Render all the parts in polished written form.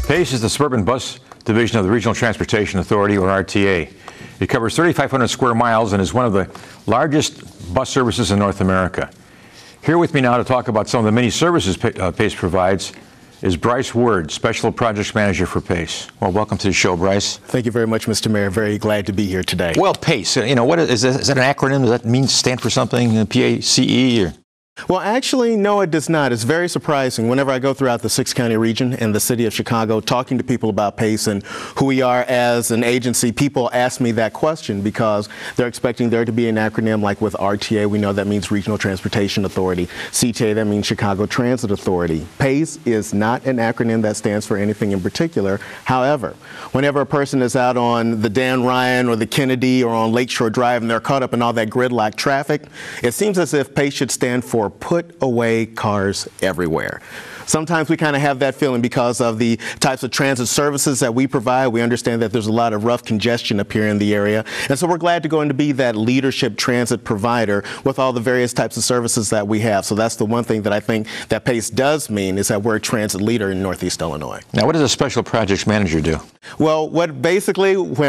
PACE is the suburban bus division of the Regional Transportation Authority, or RTA. It covers 3,500 square miles and is one of the largest bus services in North America. Here with me now to talk about some of the many services PACE provides is Bryce Word, Special Projects Manager for PACE. Well, welcome to the show, Bryce. Thank you very much, Mr. Mayor. Very glad to be here today. Well, PACE, what is that an acronym? Does that stand for something, P-A-C-E? Or? Well, actually, no, it does not. It's very surprising. Whenever I go throughout the six-county region and the city of Chicago, talking to people about PACE and who we are as an agency, people ask me that question because they're expecting there to be an acronym like with RTA. We know that means Regional Transportation Authority. CTA, that means Chicago Transit Authority. PACE is not an acronym that stands for anything in particular. However, whenever a person is out on the Dan Ryan or the Kennedy or on Lakeshore Drive and they're caught up in all that gridlock traffic, it seems as if PACE should stand for Put Away Cars Everywhere. Sometimes we kind of have that feeling because of the types of transit services that we provide. We understand that there's a lot of rough congestion up here in the area. And so we're glad to go in to be that leadership transit provider with all the various types of services that we have. So that's the one thing that I think that PACE does mean, is that we're a transit leader in Northeast Illinois. Now, what does a special projects manager do? Well, when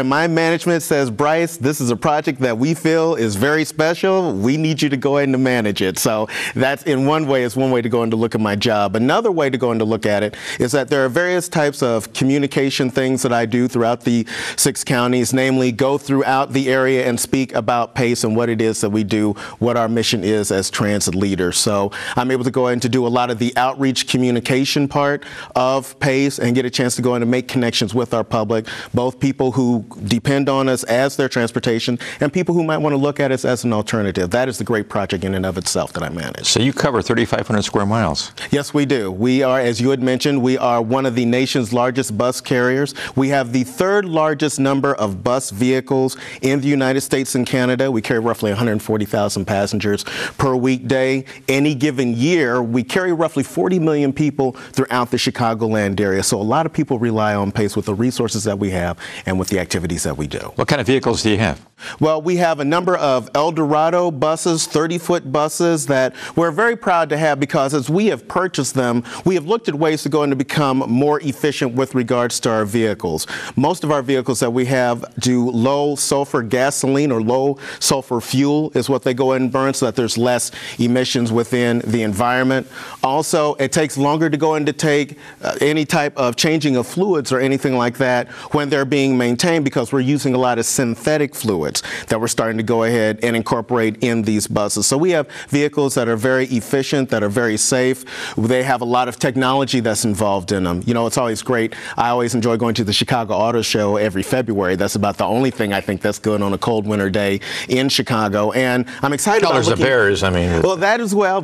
my management says, Bryce, this is a project that we feel is very special, we need you to go ahead and manage it. So that's in one way, is one way to go in to look at my job. Another way to go in to look at it is that there are various types of communication things that I do throughout the 6 counties, namely go throughout the area and speak about PACE and what it is that we do, what our mission is as transit leaders. So I'm able to go in to do a lot of the outreach communication part of PACE and get a chance to go in and make connections with our public, both people who depend on us as their transportation and people who might want to look at us as an alternative. That is the great project in and of itself that I manage. So you cover 3,500 square miles. Yes, we do. We are, as you had mentioned, we are one of the nation's largest bus carriers. We have the 3rd largest number of bus vehicles in the United States and Canada. We carry roughly 140,000 passengers per weekday. Any given year, we carry roughly 40 million people throughout the Chicagoland area. So a lot of people rely on PACE with the resources that we have and with the activities that we do. What kind of vehicles do you have? Well, we have a number of Eldorado buses, 30-foot buses that we're very proud to have because as we have purchased them, we have looked at ways to go and to become more efficient with regards to our vehicles. Most of our vehicles that we have do low sulfur gasoline or low sulfur fuel is what they go in and burn so that there's less emissions within the environment. Also, it takes longer to go in to take any type of changing of fluids or anything like that when they're being maintained because we're using a lot of synthetic fluids that we're starting to go ahead and incorporate in these buses. So we have vehicles that are very efficient, that are very safe. They have a lot of technology that's involved in them. You know, it's always great. I always enjoy going to the Chicago Auto Show every February. That's about the only thing I think that's good on a cold winter day in Chicago. And I'm excited Colors about of Bears, I mean. Well, that as well.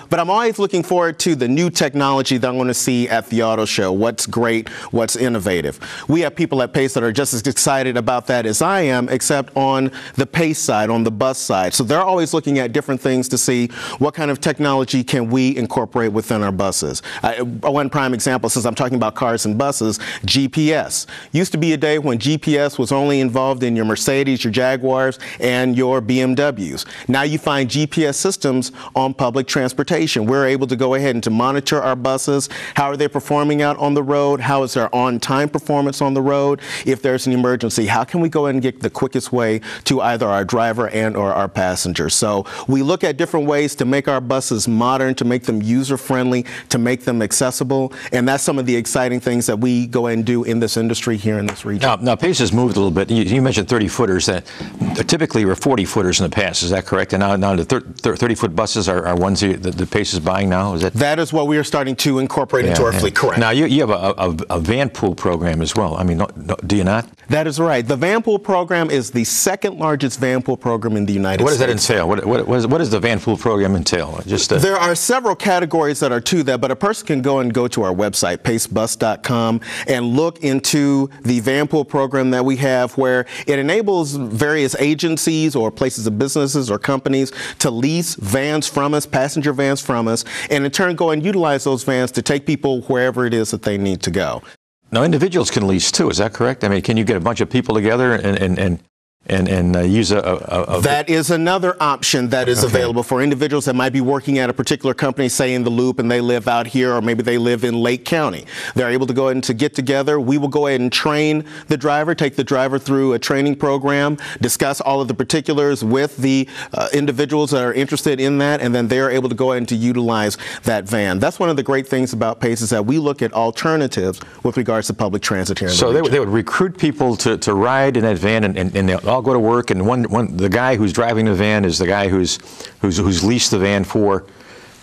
But I'm always looking forward to the new technology that I'm going to see at the auto show. What's great, what's innovative. We have people at PACE that are just as excited about that as I am, except on the PACE side, on the bus side. So they're always looking at different things to see what kind of technology can we incorporate within our buses. One prime example, since I'm talking about cars and buses, GPS. Used to be a day when GPS was only involved in your Mercedes, your Jaguars, and your BMWs. Now you find GPS systems on public transportation. We're able to go ahead and to monitor our buses. How are they performing out on the road? How is their on-time performance on the road? If there's an emergency, how can we go ahead and get the quickest way to either our driver and or our passengers? So we look at different ways to make our buses modern, to make them user-friendly, to make them accessible, and that's some of the exciting things that we go and do in this industry here in this region. Now PACE has moved a little bit. You mentioned 30-footers that typically were 40-footers in the past. Is that correct? And now the 30-foot buses are ones that PACE is buying now? Is that is what we are starting to incorporate into our fleet, correct. Now you have a van pool program as well. I mean, do you not? That is right. The van pool program is the 2nd largest van pool program in the United States. What does that entail? What does the van pool program entail? There are several categories that are to that, but a person can go to our website, pacebus.com, and look into the van pool program that we have, where it enables various agencies or places of businesses or companies to lease vans from us, passenger vans from us, and in turn go and utilize those vans to take people wherever it is that they need to go. Now, individuals can lease too, is that correct? I mean, can you get a bunch of people together and and use a That is another option that is available for individuals that might be working at a particular company, say in the Loop, and they live out here, or maybe they live in Lake County. They're able to go ahead and to get together. We will go ahead and train the driver, take the driver through a training program, discuss all of the particulars with the individuals that are interested in that, and then they're able to go ahead and to utilize that van. That's one of the great things about PACE, is that we look at alternatives with regards to public transit here in the region. So they would recruit people to ride in that van, and they'll all go to work, and the guy who's driving the van is the guy who's leased the van for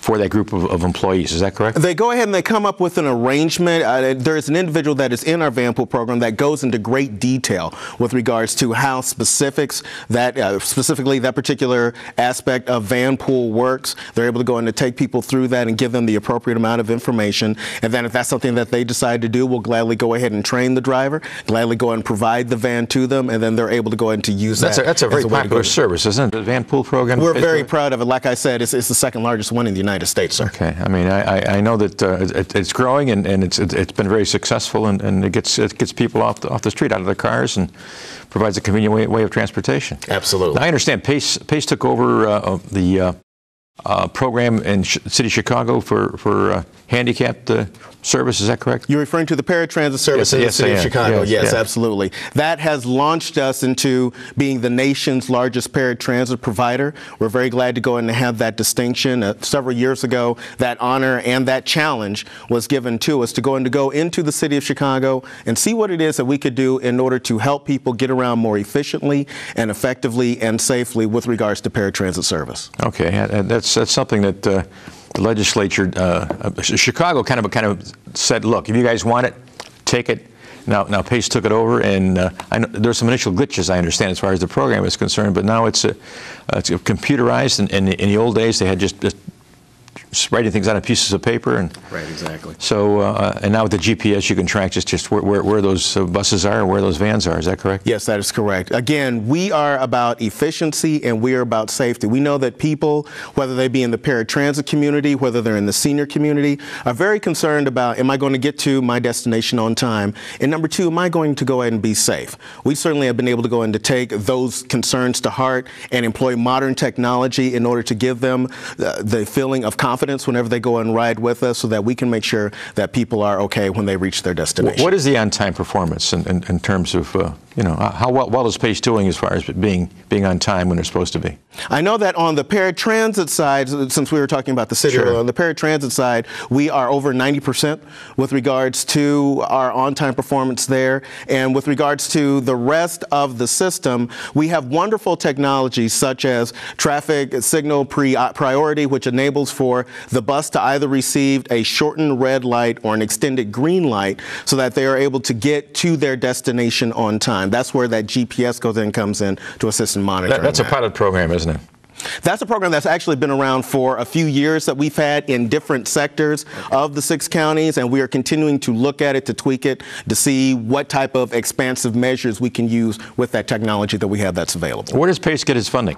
that group of employees. Is that correct? They go ahead and they come up with an arrangement. There's an individual that is in our van pool program that goes into great detail with regards to how specifically that particular aspect of van pool works. They're able to go in and take people through that and give them the appropriate amount of information. And then if that's something that they decide to do, we'll gladly go ahead and train the driver, gladly go and provide the van to them, and then they're able to go ahead and to use that. That's a very popular service, isn't it? The van pool program? We're very proud of it. Like I said, it's the second largest one in the United States, sir. Okay. I mean, I know that it's growing, and it's been very successful, and it gets people off the street, out of their cars, and provides a convenient way of transportation. Absolutely. Now, I understand PACE took over the program in City of Chicago for handicapped service. Is that correct? You're referring to the paratransit service in the City of Chicago. Yes, absolutely. That has launched us into being the nation's largest paratransit provider. We're very glad to go in and have that distinction. Several years ago, that honor and that challenge was given to us to go into the City of Chicago and see what it is that we could do in order to help people get around more efficiently and effectively and safely with regards to paratransit service. Okay, that's something that the legislature, Chicago, kind of said, look, if you guys want it, take it. Now PACE took it over, and I know there's some initial glitches, I understand, as far as the program is concerned, but now it's computerized, and in the old days they had just writing things on pieces of paper, and right, exactly. So and now with the GPS, you can track just where those buses are and where those vans are. Is that correct? Yes, that is correct. Again, we are about efficiency and we are about safety. We know that people, whether they be in the paratransit community, whether they're in the senior community, are very concerned about, am I going to get to my destination on time? And number two, am I going to go ahead and be safe? We certainly have been able to go in to take those concerns to heart and employ modern technology in order to give them the feeling of confidence whenever they go and ride with us, so that we can make sure that people are okay when they reach their destination. What is the on-time performance in terms of, how well is PACE doing as far as being on time when they're supposed to be? I know that on the paratransit side, since we were talking about the city, on the paratransit side, we are over 90% with regards to our on-time performance there. And with regards to the rest of the system, we have wonderful technologies such as traffic signal priority, which enables for the bus to either receive a shortened red light or an extended green light, so that they are able to get to their destination on time. That's where that GPS comes in to assist in monitoring. That's a pilot program, isn't it? That's a program that's actually been around for a few years that we've had in different sectors of the 6 counties, and we are continuing to look at it, to tweak it, to see what type of expansive measures we can use with that technology that we have that's available. Where does PACE get its funding?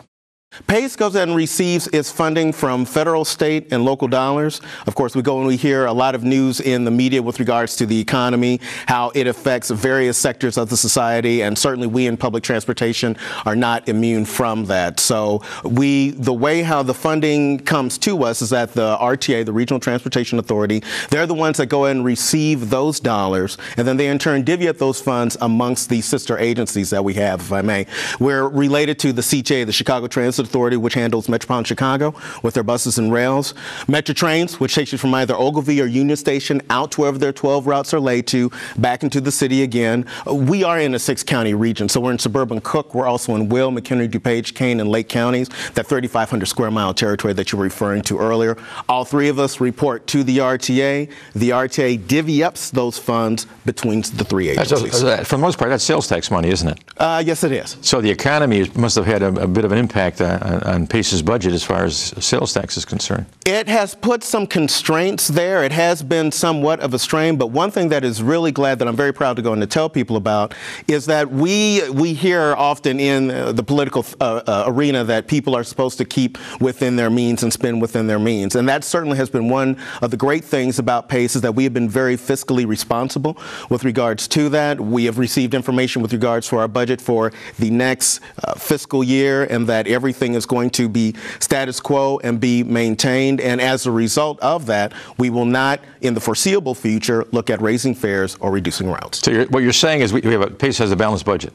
PACE goes and receives its funding from federal, state, and local dollars. Of course, we go and we hear a lot of news in the media with regards to the economy, how it affects various sectors of the society, and certainly we in public transportation are not immune from that. So the way how the funding comes to us is that the RTA, the Regional Transportation Authority, they're the ones that go and receive those dollars, and then they in turn divvy up those funds amongst the sister agencies that we have, if I may. We're related to the CTA, the Chicago Transit Authority, which handles Metropolitan Chicago with their buses and rails. Metro Trains, which takes you from either Ogilvie or Union Station out to wherever their 12 routes are laid to, back into the city again. We are in a 6-county region, so we're in suburban Cook. We're also in Will, McHenry, DuPage, Kane, and Lake counties, that 3,500 square mile territory that you were referring to earlier. All 3 of us report to the RTA. The RTA divvy ups those funds between the 3 agencies. For the most part, that's sales tax money, isn't it? Yes, it is. So the economy must have had a bit of an impact on Pace's budget as far as sales tax is concerned? It has put some constraints there. It has been somewhat of a strain, but one thing that is really glad that I'm very proud to go and to tell people about is that we hear often in the political arena that people are supposed to keep within their means and spend within their means. And that certainly has been one of the great things about Pace, is that we have been very fiscally responsible with regards to that. We have received information with regards to our budget for the next fiscal year, and that everything is going to be status quo and be maintained. And as a result of that, we will not, in the foreseeable future, look at raising fares or reducing routes. So what you're saying is Pace has a balanced budget.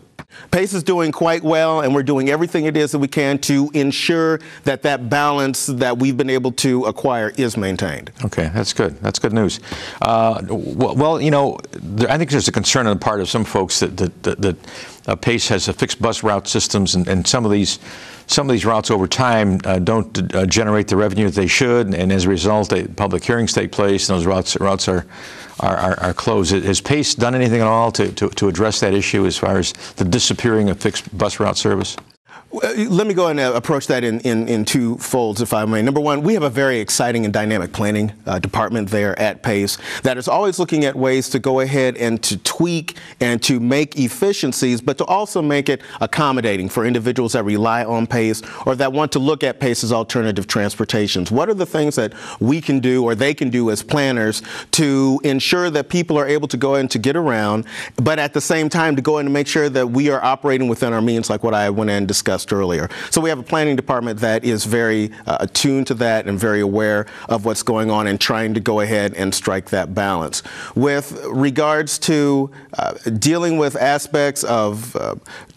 Pace is doing quite well, and we're doing everything it is that we can to ensure that that balance that we've been able to acquire is maintained. Okay, that's good. That's good news. Well, you know, I think there's a concern on the part of some folks that Pace has a fixed bus route systems, and some of these routes over time don't generate the revenue that they should, and as a result, public hearings take place, and those routes are closed. Has Pace done anything at all to address that issue as far as the disappearing of fixed bus route service? Let me go and approach that in two folds, if I may. Number one, we have a very exciting and dynamic planning department there at Pace that is always looking at ways to go ahead and to tweak and to make efficiencies, but to also make it accommodating for individuals that rely on Pace or that want to look at Pace as alternative transportations. What are the things that we can do or they can do as planners to ensure that people are able to go in to get around, but at the same time to go in and make sure that we are operating within our means, like what I went in and discussed earlier. So we have a planning department that is very attuned to that and very aware of what's going on and trying to go ahead and strike that balance. With regards to dealing with aspects of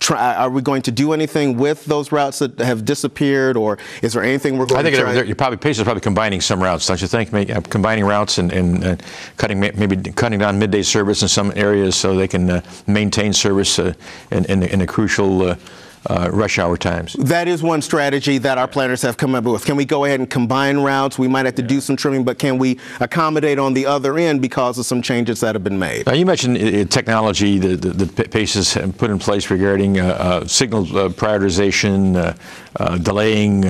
are we going to do anything with those routes that have disappeared, or is there anything we're going to try? I think Pace is probably combining some routes, don't you think? Combining routes and maybe cutting down midday service in some areas so they can maintain service in the crucial rush hour times. That is one strategy that our planners have come up with. Can we go ahead and combine routes? We might have to do some trimming, but can we accommodate on the other end because of some changes that have been made? Now, you mentioned technology the Pace has put in place regarding signal prioritization, delaying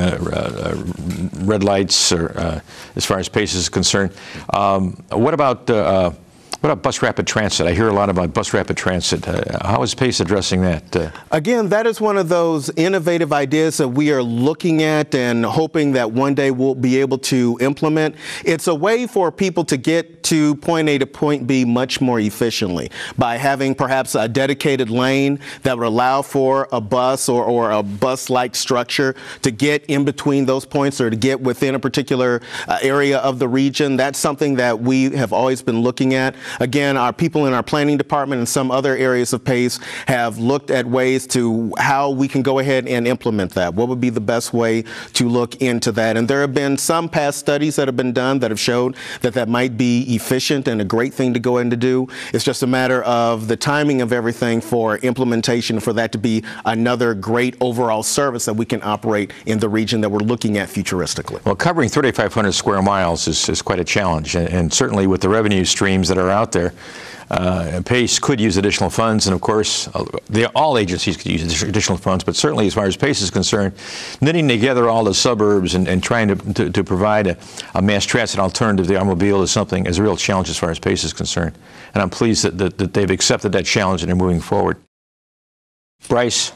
red lights, or as far as Pace is concerned. What about bus rapid transit? I hear a lot about bus rapid transit. How is Pace addressing that? Again, that is one of those innovative ideas that we are looking at and hoping that one day we'll be able to implement. It's a way for people to get to point A to point B much more efficiently by having perhaps a dedicated lane that would allow for a bus or a bus-like structure to get in between those points or to get within a particular area of the region. That's something that we have always been looking at. Again, our people in our planning department and some other areas of Pace have looked at ways to how we can go ahead and implement that. What would be the best way to look into that? And there have been some past studies that have been done that have showed that that might be efficient and a great thing to go in to do. It's just a matter of the timing of everything for implementation, for that to be another great overall service that we can operate in the region that we're looking at futuristically. Well, covering 3,500 square miles is quite a challenge, and certainly with the revenue streams that are out there, Pace could use additional funds, and of course, all agencies could use additional funds, but certainly as far as Pace is concerned, knitting together all the suburbs and trying to provide a mass transit alternative to the automobile is a real challenge as far as Pace is concerned. And I'm pleased that they've accepted that challenge and are moving forward. Bryce,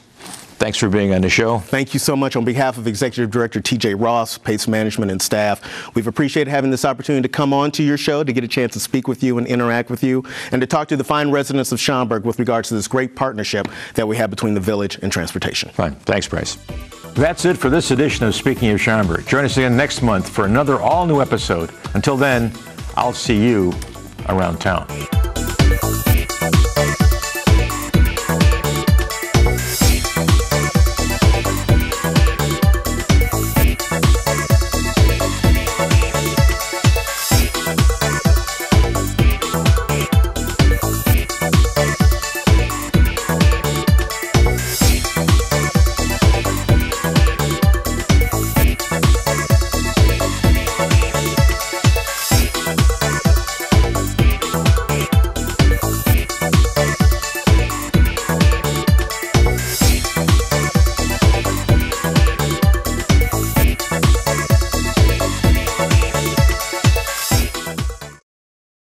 thanks for being on the show. Thank you so much. On behalf of Executive Director T.J. Ross, Pace Management, and staff, we've appreciated having this opportunity to come on to your show, to get a chance to speak with you and interact with you, and to talk to the fine residents of Schaumburg with regards to this great partnership that we have between the village and transportation. Fine. Thanks, Bryce. That's it for this edition of Speaking of Schaumburg. Join us again next month for another all-new episode. Until then, I'll see you around town.